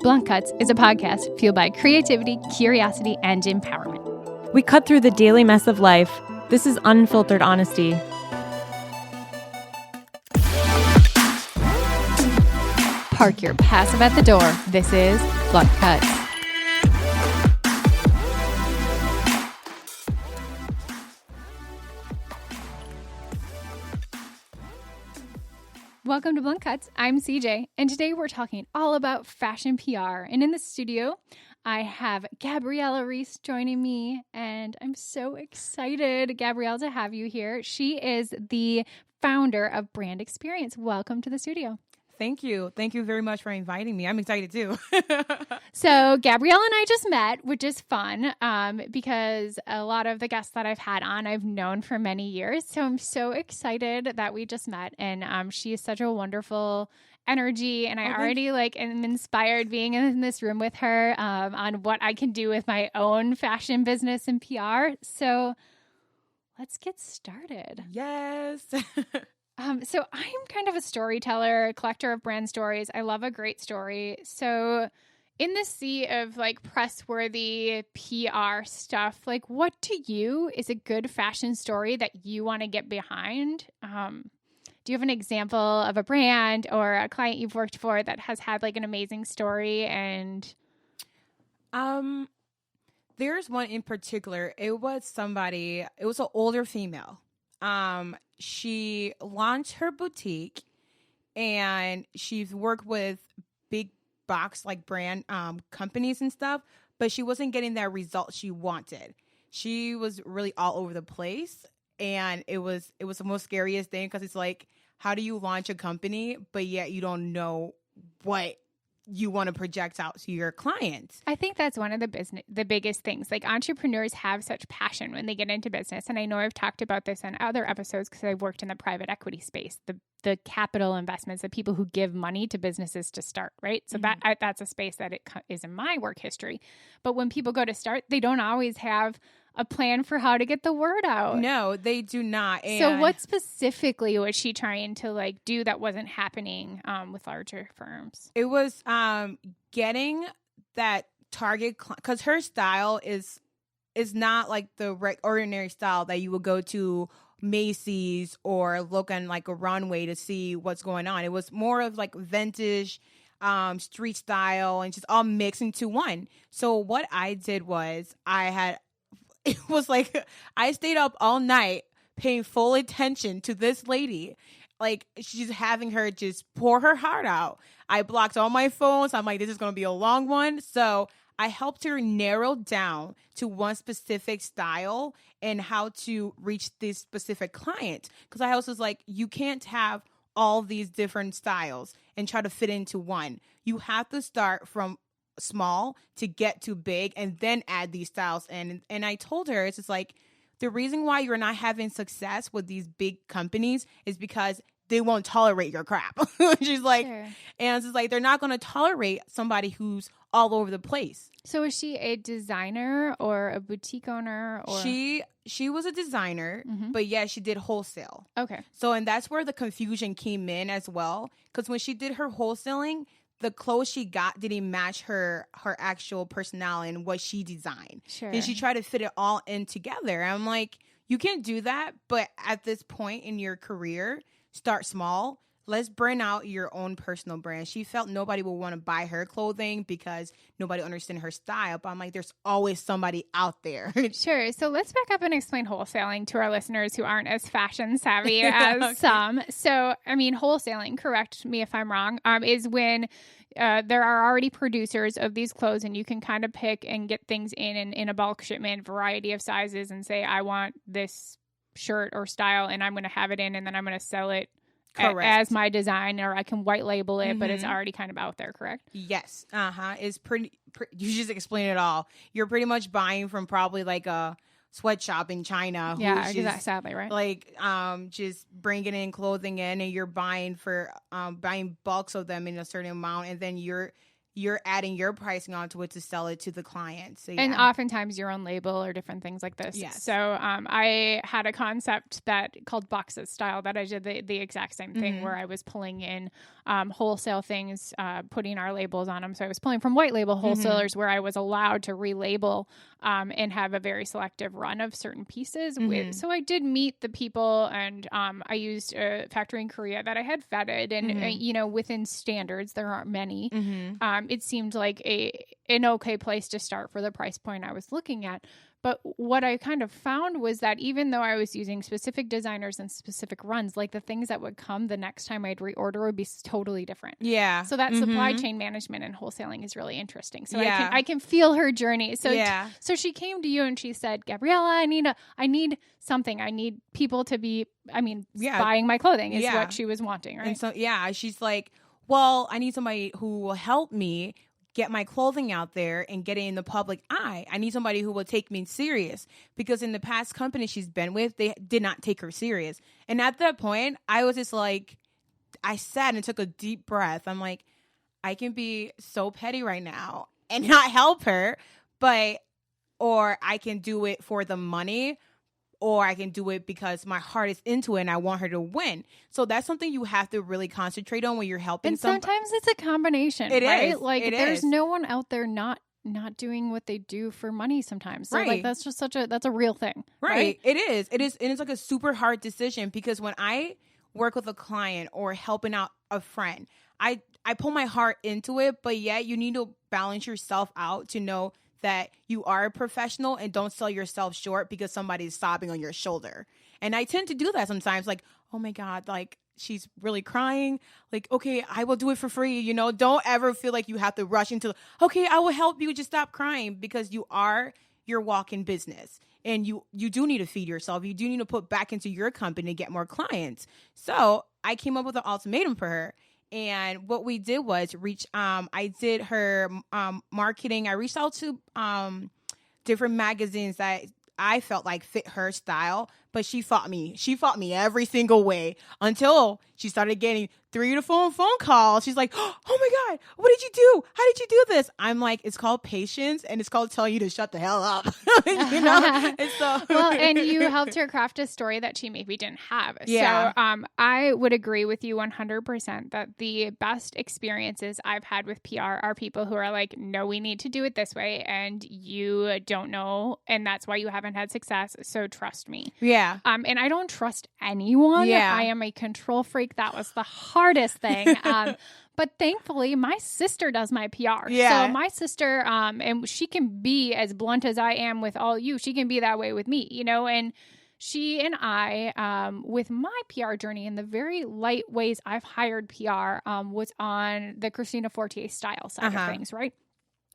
Blunt Cuts is a podcast fueled by creativity, curiosity, and empowerment. We cut through the daily mess of life. This is unfiltered honesty. Park your passive at the door. This is Blunt Cuts. Welcome to Blunt Cuts. I'm CJ, and today we're talking all about fashion PR. And in the studio, I have Gabriella Reese joining me, and I'm so excited, Gabrielle, to have you here. She is the founder of Brand Experience. Welcome to the studio. Thank you. Thank you very much for inviting me. I'm excited too. So Gabrielle and I just met, which is fun because a lot of the guests that I've had on, I've known for many years. So I'm so excited that we just met, and she is such a wonderful energy, and I already am inspired being in this room with her on what I can do with my own fashion business and PR. So let's get started. Yes. So I'm kind of a storyteller, a collector of brand stories. I love a great story. So in the sea of press-worthy PR stuff, what to you is a good fashion story that you want to get behind? Do you have an example of a brand or a client you've worked for that has had an amazing story? And there's one in particular. It was an older female. She launched her boutique, and she's worked with big box brand companies and stuff, but she wasn't getting that result she wanted. She was really all over the place, and it was the most scariest thing because it's how do you launch a company, but yet you don't know what you want to project out to your clients? I think that's one of the biggest things. Entrepreneurs have such passion when they get into business. And I know I've talked about this on other episodes because I've worked in the private equity space, the capital investments, the people who give money to businesses to start, right? So that's a space that it is in my work history. But when people go to start, they don't always have a plan for how to get the word out. No, they do not. And so what specifically was she trying to do that wasn't happening with larger firms? It was getting that target because her style is not the ordinary style that you would go to Macy's or look on a runway to see what's going on. It was more of vintage street style and just all mixed into one. So what I did was it was I stayed up all night paying full attention to this lady. She's having her just pour her heart out. I blocked all my phones. I'm this is going to be a long one. So I helped her narrow down to one specific style and how to reach this specific client. Because I also was you can't have all these different styles and try to fit into one. You have to start from small to get to big and then add these styles in. And I told her, it's just the reason why you're not having success with these big companies is because they won't tolerate your crap. She's sure. And it's just they're not going to tolerate somebody who's all over the place. So is she a designer or a boutique owner? Or She was a designer, but yeah, she did wholesale. Okay. So, and that's where the confusion came in as well. Because when she did her wholesaling, the clothes she got didn't match her actual personality and what she designed. Sure. And she tried to fit it all in together. I'm you can't do that. But at this point in your career, start small. Let's bring out your own personal brand. She felt nobody would want to buy her clothing because nobody understood her style. But I'm there's always somebody out there. Sure. So let's back up and explain wholesaling to our listeners who aren't as fashion savvy as some. So, wholesaling, correct me if I'm wrong, is when there are already producers of these clothes and you can kind of pick and get things in a bulk shipment, variety of sizes, and say, I want this shirt or style and I'm going to have it in and then I'm going to sell it as my design, or I can white label it, but it's already kind of out there, correct? Yes. It's pretty you just explain it all. You're pretty much buying from probably a sweatshop in China. Yeah, sadly, right? Just bringing in clothing in, and you're buying for buying bulks of them in a certain amount, and then you're you're adding your pricing onto it to sell it to the client. So, and oftentimes your own label or different things like this. Yes. So I had a concept that called Boxes Style that I did the exact same thing where I was pulling in wholesale things, putting our labels on them. So I was pulling from white label wholesalers where I was allowed to relabel and have a very selective run of certain pieces. So I did meet the people, and I used a factory in Korea that I had vetted, and within standards, there aren't many. It seemed like an okay place to start for the price point I was looking at. But what I kind of found was that even though I was using specific designers and specific runs, like the things that would come the next time I'd reorder would be totally different. Yeah. So that supply chain management and wholesaling is really interesting. So I can feel her journey. So so she came to you and she said, Gabriella, I need something. I need people to be, buying my clothing is what she was wanting, right? And so she's like, well, I need somebody who will help me get my clothing out there and get it in the public eye. I need somebody who will take me serious, because in the past company she's been with, they did not take her serious. And at that point, I was just like, I sat and took a deep breath. I'm like, I can be so petty right now and not help her, or I can do it for the money, or I can do it because my heart is into it and I want her to win. So that's something you have to really concentrate on when you're helping. And sometimes it's a combination, right? Is. Like there's no one out there not doing what they do for money sometimes. So like that's just that's a real thing. Right. It is. And it's like a super hard decision, because when I work with a client or helping out a friend, I pull my heart into it, but yet you need to balance yourself out to know that you are a professional and don't sell yourself short because somebody's sobbing on your shoulder. And I tend to do that sometimes, like, oh my God, like she's really crying. Like, okay, I will do it for free. Don't ever feel like you have to rush into, okay, I will help you, just stop crying, because you are your walk-in business. And you do need to feed yourself. You do need to put back into your company to get more clients. So I came up with an ultimatum for her. And what we did was I did her marketing. I reached out to different magazines that I felt like fit her style, but she fought me. She fought me every single way until she started getting 3 to 4 phone calls. She's like, oh my God, what did you do? How did you do this? I'm like, it's called patience, and it's called telling you to shut the hell up. And so and you helped her craft a story that she maybe didn't have. Yeah. So I would agree with you 100% that the best experiences I've had with PR are people who are like, no, we need to do it this way, and you don't know, and that's why you haven't had success. So trust me. Yeah. And I don't trust anyone. Yeah. I am a control freak. That was the hardest thing. But thankfully, my sister does my PR. Yeah. So my sister, and she can be as blunt as I am with all you. She can be that way with me, and she and I, with my PR journey in the very light ways I've hired PR, was on the Christina Fortier style side of things, right?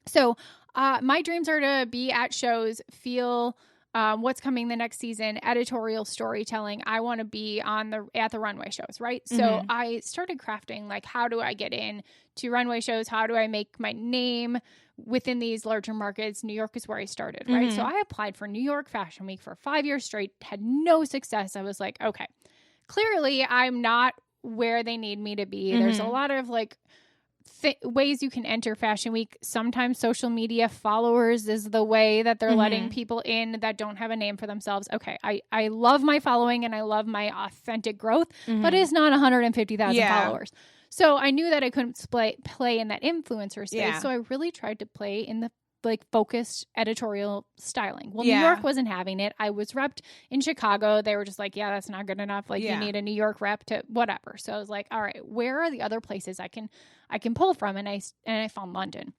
So my dreams are to be at shows, feel what's coming the next season, editorial storytelling. I want to be at the runway shows, right? So I started crafting, like, how do I get in to runway shows? How do I make my name within these larger markets? New York is where I started, right? So I applied for New York Fashion Week for 5 years straight, had no success. I was like, okay, clearly I'm not where they need me to be. There's a lot of ways you can enter Fashion Week. Sometimes social media followers is the way that they're letting people in that don't have a name for themselves. Okay, I love my following and I love my authentic growth, but it's not 150,000 followers. So I knew that I couldn't play in that influencer space. Yeah. So I really tried to play in the focused editorial styling. Well, New York wasn't having it. I was repped in Chicago. They were just like, yeah, that's not good enough. You need a New York rep to whatever. So I was like, all right, where are the other places I can pull from? And I found London.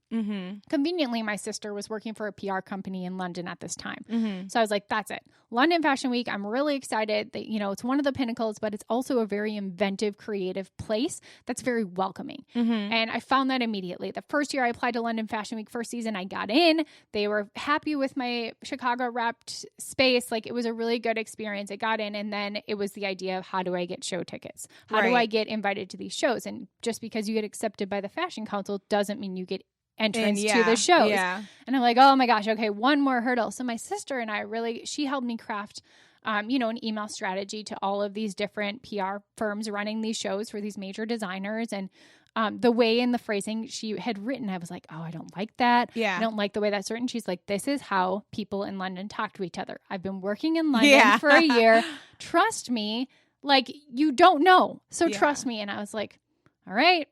Conveniently, my sister was working for a PR company in London at this time. So I was like, that's it. London Fashion Week. I'm really excited that, it's one of the pinnacles, but it's also a very inventive, creative place that's very welcoming. And I found that immediately. The first year I applied to London Fashion Week, first season, I got in. They were happy with my Chicago repped space. It was a really good experience. I got in, and then it was the idea of, how do I get show tickets? How do I get invited to these shows? And just because you get accepted by the Fashion Council doesn't mean you get entrance to the shows. And I'm like, oh my gosh, okay, one more hurdle. So my sister and I she helped me craft an email strategy to all of these different PR firms running these shows for these major designers. And the way in the phrasing she had written, I was like, oh, I don't like that. Yeah. I don't like the way that's written. She's like, this is how people in London talk to each other. I've been working in London for a year. Trust me. Like, you don't know. So trust me. And I was like, all right,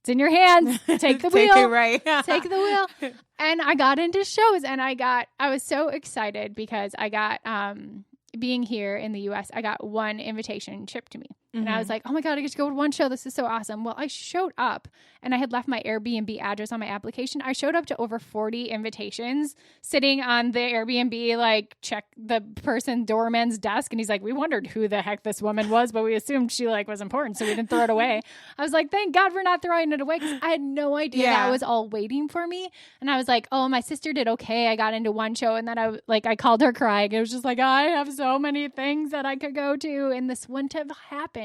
it's in your hands. Take the wheel. Take it right. Take the wheel. And I got into shows, and I was so excited because I got, being here in the US, I got one invitation shipped to me. And I was like, oh my God, I get to go to one show. This is so awesome. Well, I showed up, and I had left my Airbnb address on my application. I showed up to over 40 invitations sitting on the Airbnb, like, check the person doorman's desk. And he's like, we wondered who the heck this woman was, but we assumed she like was important, so we didn't throw it away. I was like, thank God for not throwing it away, because I had no idea that was all waiting for me. And I was like, oh, my sister did okay. I got into one show, and then I called her crying. It was just like, I have so many things that I could go to, and this wouldn't have happened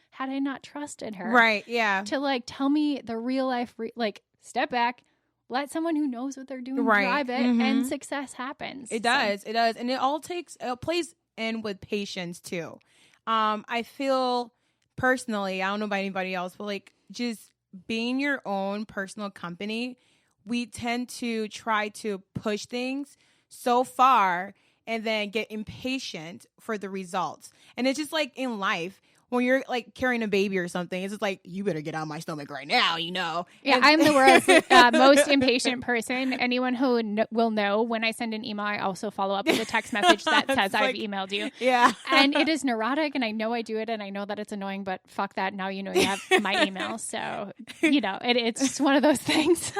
had I not trusted her. Right, yeah. To like tell me the real life, like, step back, let someone who knows what they're doing drive it, and success happens. It does. And it plays in with patience too. I feel personally, I don't know about anybody else, but like, just being your own personal company, we tend to try to push things so far and then get impatient for the results. And it's just like in life, when you're like carrying a baby or something, it's just like, you better get out of my stomach right now, you know? Yeah, I'm the world's most impatient person. Anyone who will know, when I send an email, I also follow up with a text message that says, I've emailed you. Yeah. And it is neurotic, and I know I do it, and I know that it's annoying, but fuck that. Now you know you have my email. So, you know, it's just one of those things.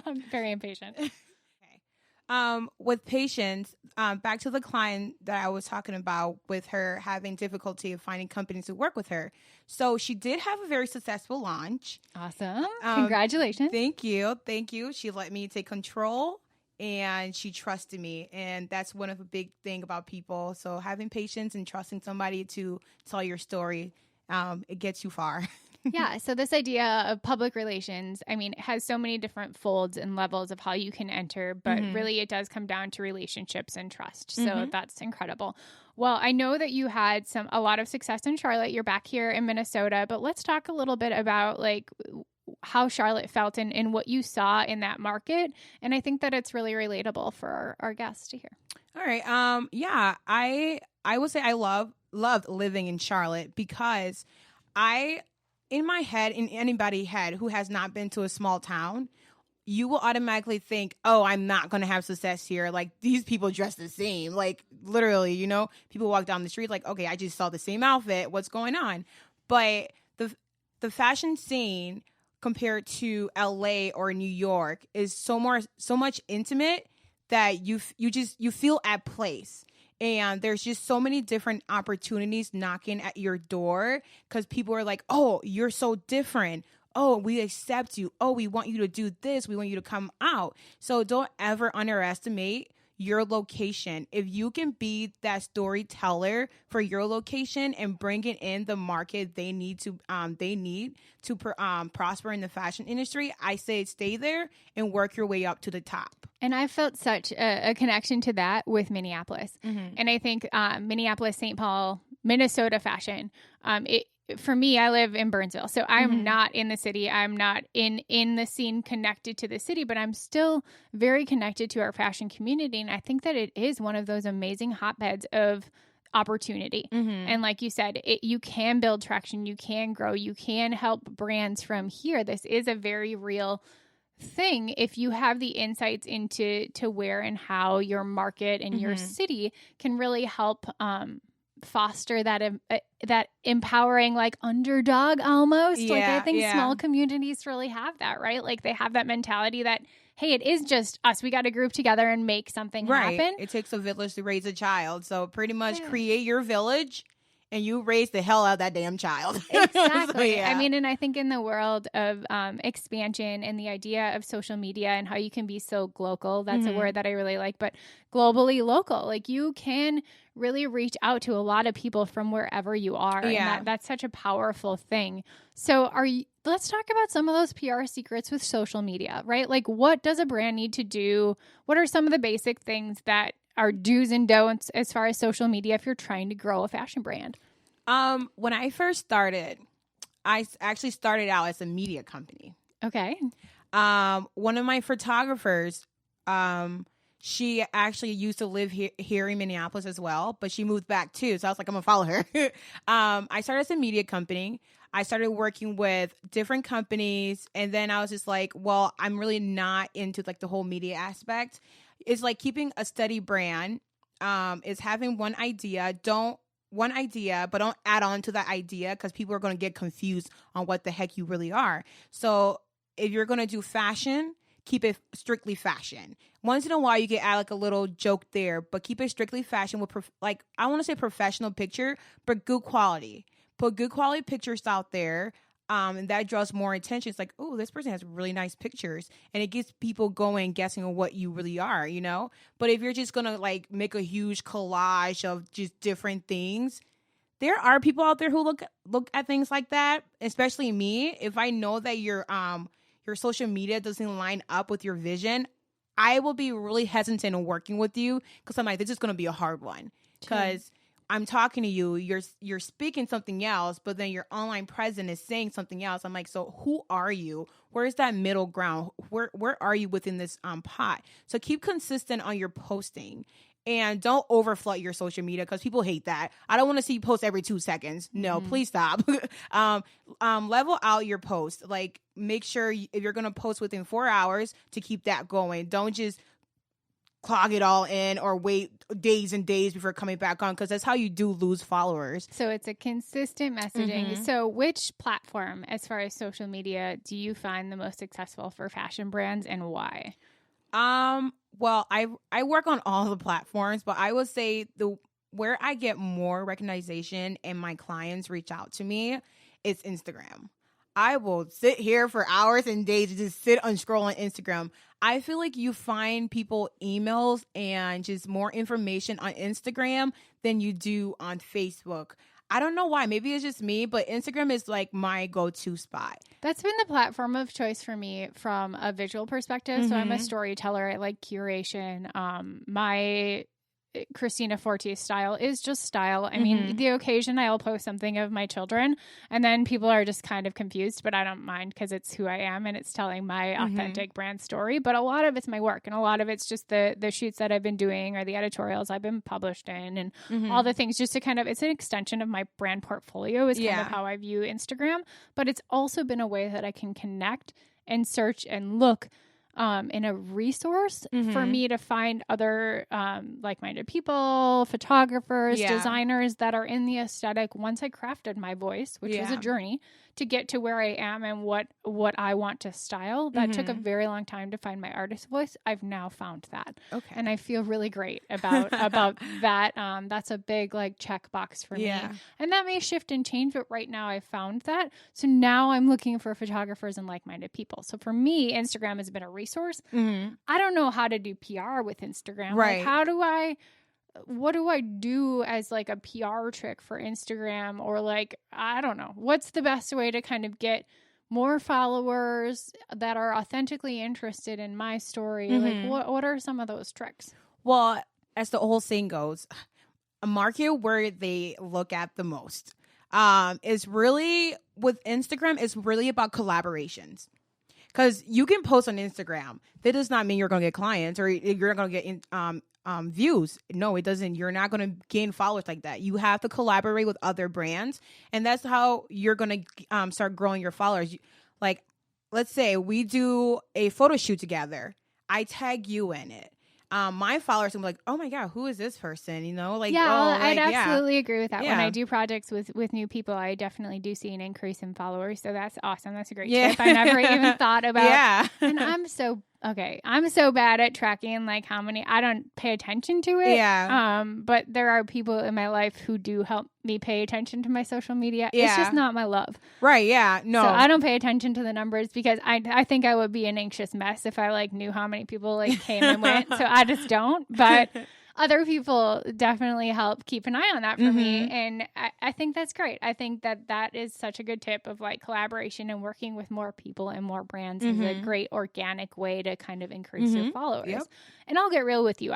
I'm very impatient. With patience, back to the client that I was talking about with her having difficulty of finding companies to work with her. So she did have a very successful launch. Awesome. Congratulations. Thank you. She let me take control, and she trusted me. And that's one of the big thing about people. So having patience and trusting somebody to tell your story, it gets you far. Yeah. So this idea of public relations, I mean, it has so many different folds and levels of how you can enter, but really it does come down to relationships and trust. So that's incredible. Well, I know that you had a lot of success in Charlotte. You're back here in Minnesota, but let's talk a little bit about like how Charlotte felt and what you saw in that market. And I think that it's really relatable for our guests to hear. All right. Yeah, I would say I loved living in Charlotte because in my head, in anybody's head who has not been to a small town, you will automatically think, oh, I'm not going to have success here. Like, these people dress the same. Like, literally, you know, people walk down the street like, okay, I just saw the same outfit. What's going on? But the fashion scene compared to LA or New York is so much intimate that you feel at place. And there's just so many different opportunities knocking at your door because people are like, oh, you're so different. Oh, we accept you. Oh, we want you to do this. We want you to come out. So don't ever underestimate your location. If you can be that storyteller for your location and bringing in the market they need to prosper in the fashion industry, I say stay there and work your way up to the top. And I felt such a connection to that with Minneapolis. And I think Minneapolis, St. Paul, Minnesota fashion, for me, I live in Burnsville. So I'm not in the city. I'm not in the scene connected to the city, but I'm still very connected to our fashion community. And I think that it is one of those amazing hotbeds of opportunity. And like you said, you can build traction. You can grow. You can help brands from here. This is a very real thing if you have the insights into where and how your market and your city can really help foster that empowering, like, underdog almost. Like, I think small communities really have that, right? Like, they have that mentality that, hey, it is just us. We got to group together and make something happen. It takes a village to raise a child. So pretty much create your village and you raise the hell out of that damn child. Exactly. So, I mean, and I think in the world of expansion and the idea of social media and how you can be so global, that's a word that I really like, but globally local, like you can really reach out to a lot of people from wherever you are. Yeah. And that's such a powerful thing. So let's talk about some of those PR secrets with social media, right? Like, what does a brand need to do? What are some of the basic things that are do's and don'ts as far as social media if you're trying to grow a fashion brand? When I first started, I actually started out as a media company. Okay. One of my photographers, she actually used to live here in Minneapolis as well, but she moved back too. So I was like, I'm gonna follow her. I started as a media company. I started working with different companies, and then I was just like, well, I'm really not into like the whole media aspect. It's like keeping a steady brand, is having one idea, but don't add on to that idea because people are going to get confused on what the heck you really are. So if you're going to do fashion, keep it strictly fashion. Once in a while, you can add like a little joke there, but keep it strictly fashion with I want to say professional picture, but good quality. Put good quality pictures out there. And that draws more attention. It's like, oh, this person has really nice pictures. And it gets people going, guessing on what you really are, you know? But if you're just going to like make a huge collage of just different things, there are people out there who look at things like that, especially me. If I know that your social media doesn't line up with your vision, I will be really hesitant in working with you because I'm like, this is going to be a hard one. Because I'm talking to you, you're speaking something else, but then your online presence is saying something else. I'm like, so who are you? Where's that middle ground? Where are you within this pot? So keep consistent on your posting. And don't overflood your social media because people hate that. I don't want to see you post every 2 seconds. No, please stop. Level out your post. Like, make sure if you're going to post within 4 hours to keep that going. Don't just clog it all in or wait days and days before coming back on, because that's how you do lose followers. So it's a consistent messaging. So which platform, as far as social media, do you find the most successful for fashion brands, and why? Well, I work on all the platforms, but I would say where I get more recognition and my clients reach out to me is Instagram. I will sit here for hours and days to just sit and scroll on Instagram. I feel like you find people emails and just more information on Instagram than you do on Facebook. I don't know why. Maybe it's just me, but Instagram is like my go-to spot. That's been the platform of choice for me from a visual perspective. So I'm a storyteller. I like curation. My Christina Forte style is just style. I mean, the occasion I'll post something of my children, and then people are just kind of confused, but I don't mind because it's who I am and it's telling my authentic brand story. But a lot of it's my work, and a lot of it's just the shoots that I've been doing or the editorials I've been published in, and all the things, just to kind of, it's an extension of my brand portfolio is kind of how I view Instagram. But it's also been a way that I can connect and search and look in a resource for me to find other like-minded people, photographers, designers that are in the aesthetic. Once I crafted my voice, which was a journey to get to where I am and what I want to style, that took a very long time to find my artist voice. I've now found that. Okay. And I feel really great about that. That's a big like checkbox for me. And that may shift and change, but right now I found that. So now I'm looking for photographers and like-minded people. So for me, Instagram has been a resource. I don't know how to do PR with Instagram. Right. Like, what do I do as like a PR trick for Instagram? Or like, I don't know. What's the best way to kind of get more followers that are authentically interested in my story? Like, what are some of those tricks? Well, as the old saying goes, a market where they look at the most is really, with Instagram, is really about collaborations. Because you can post on Instagram. That does not mean you're going to get clients or you're going to get views. No, it doesn't. You're not going to gain followers like that. You have to collaborate with other brands. And that's how you're going to start growing your followers. Like, let's say we do a photo shoot together. I tag you in it. My followers will be like, oh my God, who is this person? You know, like, I'd absolutely agree with that. When I do projects with new people, I definitely do see an increase in followers. So that's awesome. That's a great tip. I never even thought about. And I'm so bad at tracking like how many. I don't pay attention to it. But there are people in my life who do help me pay attention to my social media. It's just not my love. Right. Yeah. No. So I don't pay attention to the numbers because I think I would be an anxious mess if I like knew how many people like came and went. So I just don't. But other people definitely help keep an eye on that for me. And I think that's great. I think that is such a good tip of like collaboration and working with more people and more brands is a great organic way to kind of increase your followers. Yep. And I'll get real with you.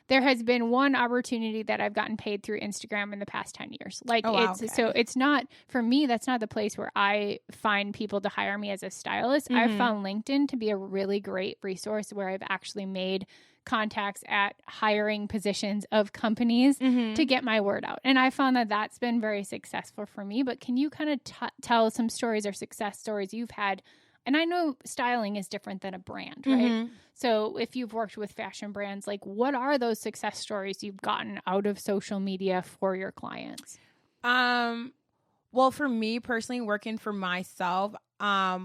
There has been one opportunity that I've gotten paid through Instagram in the past 10 years. Like so it's not, for me, that's not the place where I find people to hire me as a stylist. I've found LinkedIn to be a really great resource where I've actually made contacts at hiring positions of companies to get my word out. And I found that that's been very successful for me. But can you kind of tell some stories or success stories you've had? And I know styling is different than a brand, right? So if you've worked with fashion brands, like what are those success stories you've gotten out of social media for your clients? Well, for me personally, working for myself, I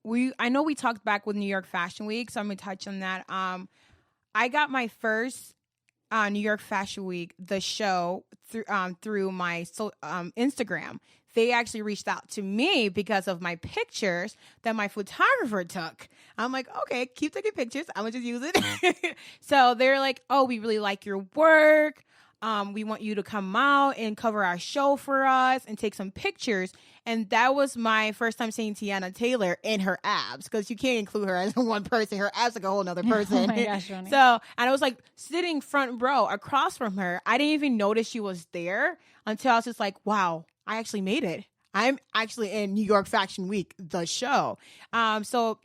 know we talked back with New York Fashion Week, so I'm gonna touch on that. I got my first New York Fashion Week, the show, through my Instagram. They actually reached out to me because of my pictures that my photographer took. I'm like, okay, keep taking pictures. I'm going to just use it. So they're like, oh, we really like your work. We want you to come out and cover our show for us and take some pictures. And that was my first time seeing Tiana Taylor in her abs, because you can't include her as one person. Her abs like a whole nother person. Oh my gosh, Ronnie. So, and I was like sitting front row across from her. I didn't even notice she was there until I was just like, wow, I actually made it. I'm actually in New York Fashion Week, the show. So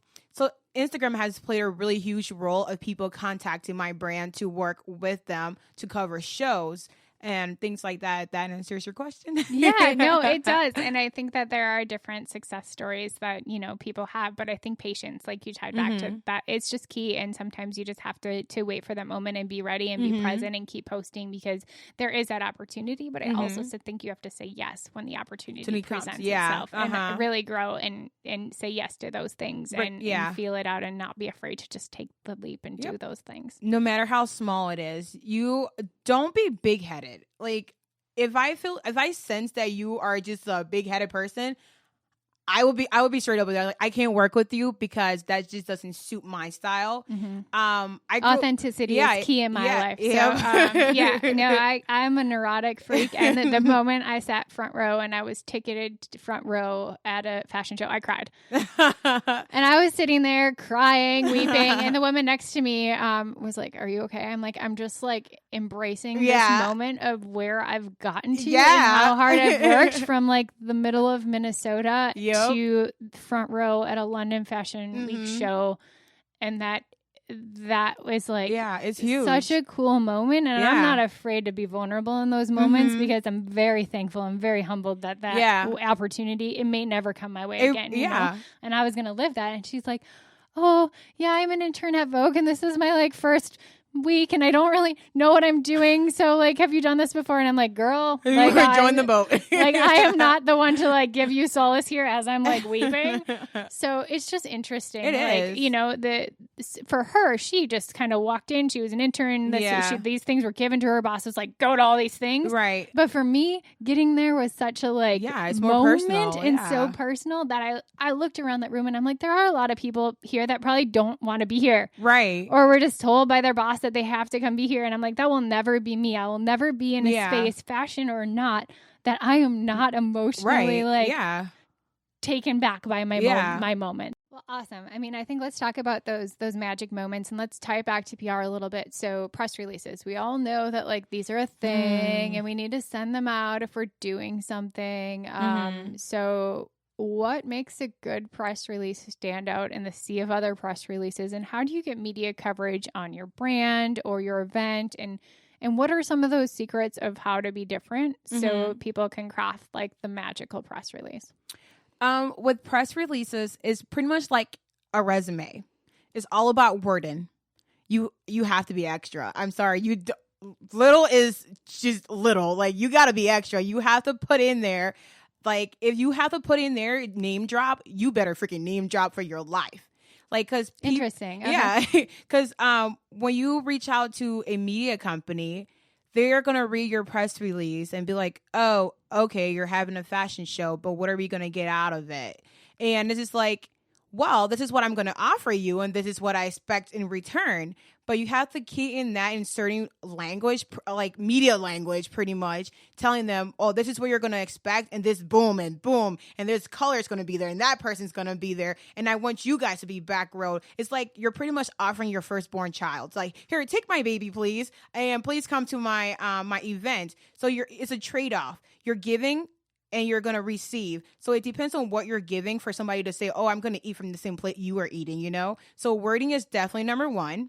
Instagram has played a really huge role of people contacting my brand to work with them to cover shows and things like that. That answers your question. Yeah, no, it does. And I think that there are different success stories that, people have, but I think patience, like you tied back to that, it's just key. And sometimes you just have to wait for that moment and be ready and be present and keep posting, because there is that opportunity. But I also think you have to say yes when the opportunity presents itself and really grow and say yes to those things and feel it out and not be afraid to just take the leap and do those things. No matter how small it is, you don't be big-headed. Like, if I sense that you are just a big-headed person, I would be straight up with that. Like, I can't work with you because that just doesn't suit my style. Authenticity is key in my life. So, I'm a neurotic freak. And the moment I sat front row and I was ticketed front row at a fashion show, I cried. And I was sitting there crying, weeping. And the woman next to me was like, "Are you okay?" I'm like, I'm just like embracing this moment of where I've gotten to and how hard I've worked from like the middle of Minnesota to front row at a London Fashion Week show. And that was like, it's huge. Such a cool moment. And I'm not afraid to be vulnerable in those moments because I'm very thankful. I'm very humbled that opportunity, it may never come my way again. You know? And I was going to live that. And she's like, "Oh yeah, I'm an intern at Vogue and this is my like first week and I don't really know what I'm doing. So like, have you done this before?" And I'm like, "Girl, like, join the boat." Like, I am not the one to like give you solace here as I'm like weeping. So it's just interesting. It is. For her, she just kind of walked in. She was an intern. These things were given to her. Boss was like, "Go to all these things." Right. But for me, getting there was such a like it's more moment personal. and so personal that I looked around that room and I'm like, there are a lot of people here that probably don't want to be here. Right. Or were just told by their boss that they have to come be here. And I'm like, that will never be me. I will never be in a space, fashion or not, that I am not emotionally taken back by my moment. Well, awesome. I mean, I think let's talk about those magic moments and let's tie it back to PR a little bit. So press releases, we all know that like these are a thing and we need to send them out if we're doing something. So what makes a good press release stand out in the sea of other press releases, and how do you get media coverage on your brand or your event, and what are some of those secrets of how to be different so people can craft like the magical press release? With press releases, it's pretty much like a resume. It's all about wording. You have to be extra. I'm sorry, little is just little. Like, you got to be extra. You have to put in there. Like, if you have to put in there name drop, you better freaking name drop for your life. Like, because interesting. Okay. Yeah, because when you reach out to a media company, they're gonna read your press release and be like, "Oh, okay, you're having a fashion show, but what are we gonna get out of it?" And it's just like, well, this is what I'm going to offer you and this is what I expect in return. But you have to key in that inserting language, like media language, pretty much, telling them, oh, this is what you're going to expect, and this boom, and this color is going to be there, and that person's going to be there, and I want you guys to be back row. It's like you're pretty much offering your firstborn child. It's like, here, take my baby, please, and please come to my my event. So it's a trade-off. You're giving and you're going to receive. So it depends on what you're giving for somebody to say, oh, I'm going to eat from the same plate you are eating, you know? So wording is definitely number one.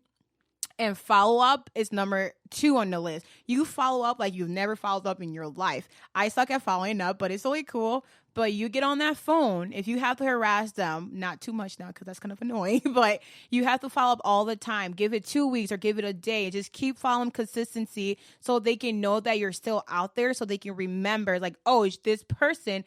And follow up is number 2 on the list. You follow up like you've never followed up in your life. I suck at following up, but it's really cool. But you get on that phone, if you have to harass them, not too much now because that's kind of annoying, but you have to follow up all the time. Give it 2 weeks or give it a day. Just keep following consistency so they can know that you're still out there, so they can remember like, oh, this person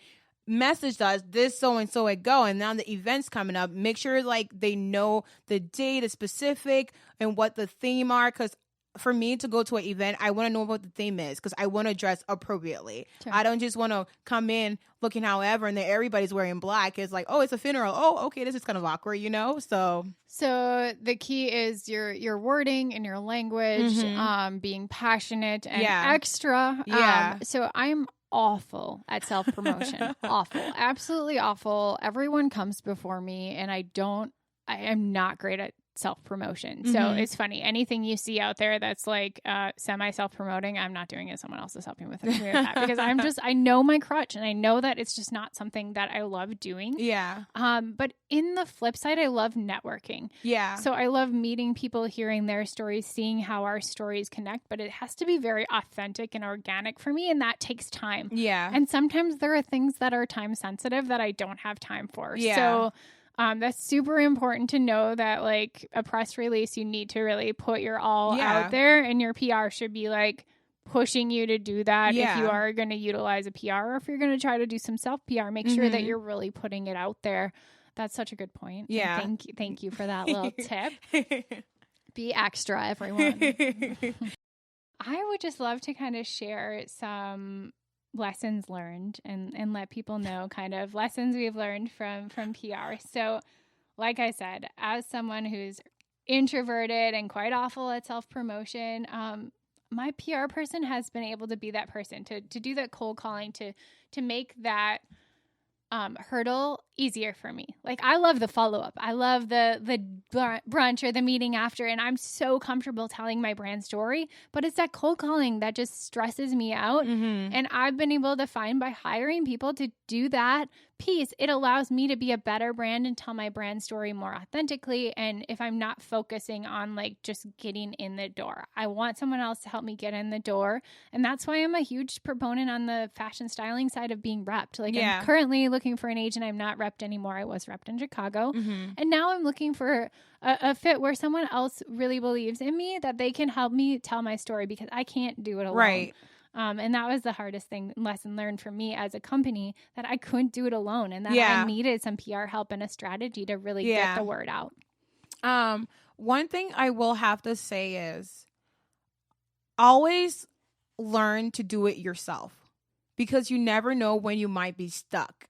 messaged us this so-and-so ago, and now the event's coming up. Make sure like they know the date, the specific, and what the theme are, because for me to go to an event, I want to know what the theme is because I want to dress appropriately. Sure. I don't just want to come in looking however and then everybody's wearing black. It's like, oh, it's a funeral. Oh, okay, this is kind of awkward, you know? So the key is your wording and your language, being passionate and extra. Yeah. So I'm awful at self-promotion. Awful. Absolutely awful. Everyone comes before me and I am not great at self-promotion. So it's funny. Anything you see out there that's like semi self-promoting, I'm not doing it. Someone else is helping with that because I know my crutch and I know that it's just not something that I love doing. Yeah. But in the flip side, I love networking. Yeah. So I love meeting people, hearing their stories, seeing how our stories connect, but it has to be very authentic and organic for me, and that takes time. Yeah. And sometimes there are things that are time sensitive that I don't have time for. Yeah. So that's super important to know that like a press release, you need to really put your all out there, and your PR should be like pushing you to do that. If you are going to utilize a PR or if you're going to try to do some self PR, make sure that you're really putting it out there. That's such a good point. Yeah. And thank you for that little tip. Be extra, everyone. I would just love to kind of share some lessons learned and let people know kind of lessons we've learned from PR. So like I said, as someone who's introverted and quite awful at self-promotion, my PR person has been able to be that person to do that cold calling, to make that hurdle easier for me. Like I love the follow-up. I love the brunch or the meeting after, and I'm so comfortable telling my brand story, but it's that cold calling that just stresses me out. And I've been able to find by hiring people to do that piece, it allows me to be a better brand and tell my brand story more authentically. And if I'm not focusing on like just getting in the door, I want someone else to help me get in the door. And that's why I'm a huge proponent on the fashion styling side of being repped. Like I'm currently looking for an agent. I'm not repped anymore. I was repped in Chicago. And now I'm looking for a fit where someone else really believes in me, that they can help me tell my story, because I can't do it alone. Right. And that was the hardest lesson learned for me as a company, that I couldn't do it alone, and that I needed some PR help and a strategy to really get the word out. One thing I will have to say is always learn to do it yourself, because you never know when you might be stuck,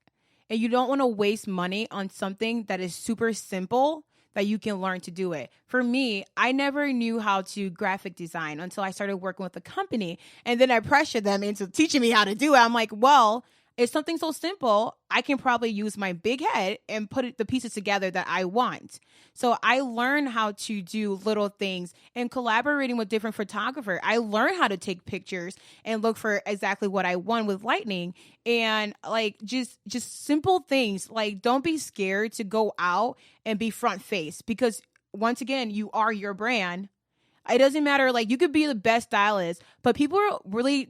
and you don't want to waste money on something that is super simple that you can learn to do it. For me, I never knew how to graphic design until I started working with a company. And then I pressured them into teaching me how to do it. I'm like, well, it's something so simple, I can probably use my big head and put the pieces together that I want. So I learned how to do little things and collaborating with different photographers. I learned how to take pictures and look for exactly what I want with lighting, and like just simple things. Like, don't be scared to go out and be front face, because once again, you are your brand. It doesn't matter. Like, you could be the best stylist, but people really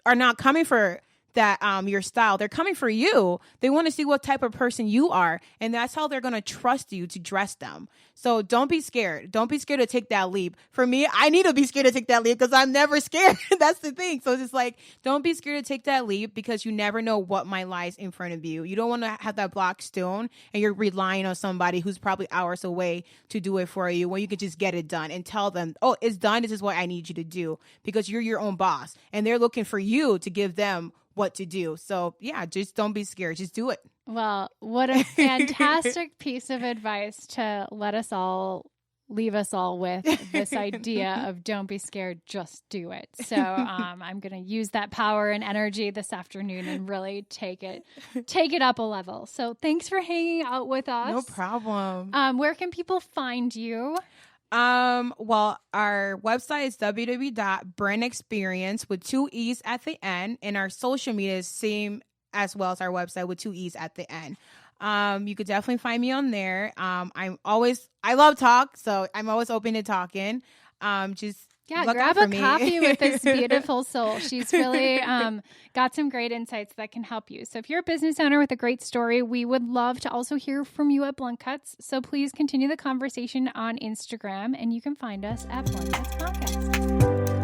are not coming for that your style. They're coming for you. They want to see what type of person you are, and that's how they're going to trust you to dress them. So don't be scared. Don't be scared to take that leap. For me, I need to be scared to take that leap because I'm never scared. That's the thing. So it's just like, don't be scared to take that leap, because you never know what might lies in front of you. You don't want to have that black stone and you're relying on somebody who's probably hours away to do it for you, when you can just get it done and tell them, oh, it's done. This is what I need you to do, because you're your own boss, and they're looking for you to give them what to do. So yeah, just don't be scared. Just do it. Well, what a fantastic piece of advice to leave us all with this idea of don't be scared, just do it. So I'm going to use that power and energy this afternoon and really take it up a level. So thanks for hanging out with us. No problem. Where can people find you? Well, our website is www.brandexperience with 2 E's at the end, and our social media is same as well as our website with 2 E's at the end. You could definitely find me on there. I love talk, so I'm always open to talking. Just grab a coffee with this beautiful soul. She's really got some great insights that can help you. So if you're a business owner with a great story, we would love to also hear from you at Blunt Cuts. So please continue the conversation on Instagram, and you can find us at Blunt Cuts Podcast.